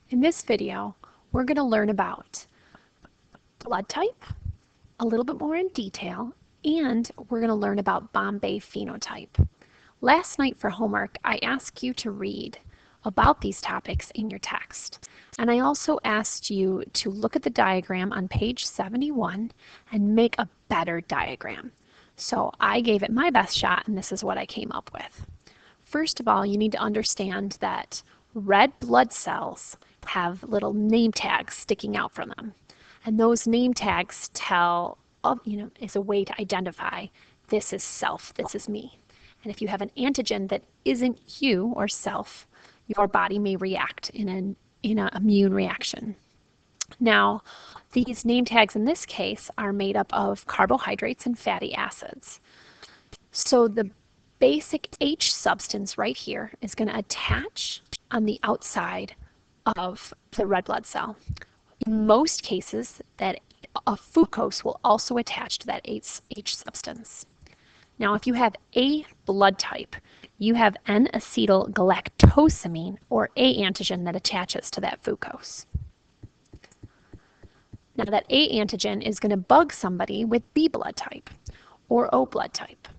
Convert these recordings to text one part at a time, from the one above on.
In this video, we're going to learn about blood type, a little bit more in detail, and we're going to learn about Bombay phenotype. Last night for homework, I asked you to read about these topics in your text. And I also asked you to look at the diagram on page 71 and make a better diagram. So I gave it my best shot, and this is what I came up with. First of all, you need to understand that red blood cells have little name tags sticking out from them. And those name tags tell, is a way to identify this is self, this is me. And if you have an antigen that isn't you or self, your body may react in an immune reaction. Now, these name tags in this case are made up of carbohydrates and fatty acids. So the basic H substance right here is going to attach on the outside of the red blood cell. In most cases, that a fructose will also attach to that H substance. Now, if you have A blood type, you have N-acetylgalactosamine, or A antigen, that attaches to that fructose. Now, that A antigen is going to bug somebody with B blood type or O blood type.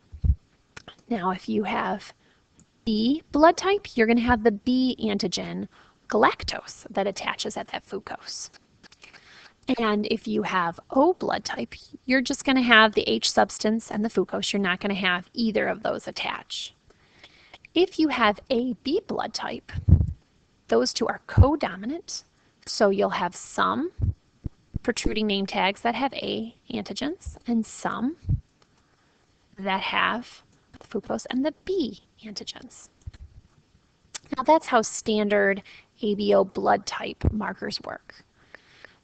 Now, if you have B blood type, you're going to have the B antigen, galactose, that attaches at that fructose. And if you have O blood type, you're just going to have the H substance and the fructose. You're not going to have either of those attach. If you have AB blood type, those two are codominant. So you'll have some protruding name tags that have A antigens and some that have the fructose and the B antigens. Now that's how standard ABO blood type markers work.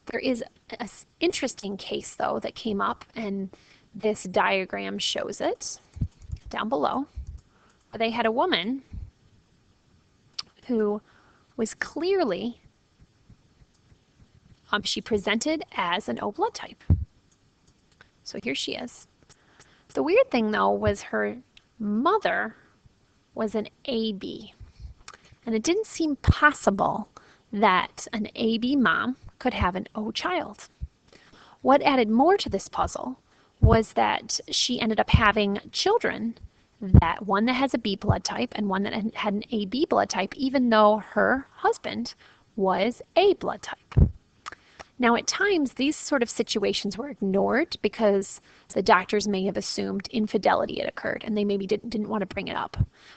There is an interesting case, though, that came up, and this diagram shows it down below. They had a woman who was clearly, she presented as an O blood type. So here she is. The weird thing, though, was her mother was an AB. And it didn't seem possible that an AB mom could have an O child. What added more to this puzzle was that she ended up having children, that one that has a B blood type and one that had an AB blood type, even though her husband was A blood type. Now, at times, these sort of situations were ignored because the doctors may have assumed infidelity had occurred and they maybe didn't want to bring it up.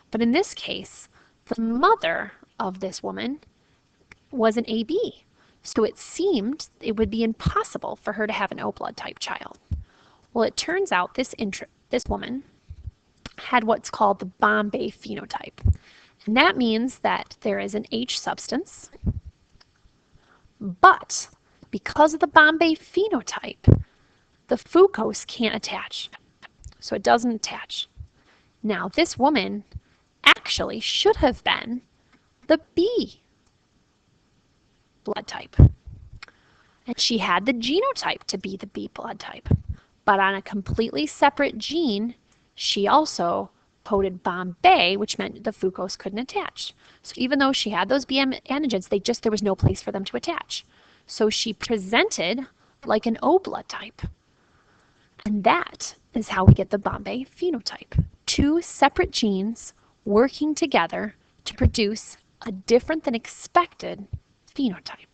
But in this case, the mother of this woman was an AB. So it seemed it would be impossible for her to have an O blood type child. Well, it turns out this woman had what's called the Bombay phenotype. And that means that there is an H substance, but because of the Bombay phenotype, the fructose can't attach. So it doesn't attach. Now, this woman actually should have been the B blood type. And she had the genotype to be the B blood type. But on a completely separate gene, she also coded Bombay, which meant the fructose couldn't attach. So even though she had those B antigens, there was no place for them to attach. So she presented like an O blood type. And that is how we get the Bombay phenotype. Two separate genes working together to produce a different than expected phenotype.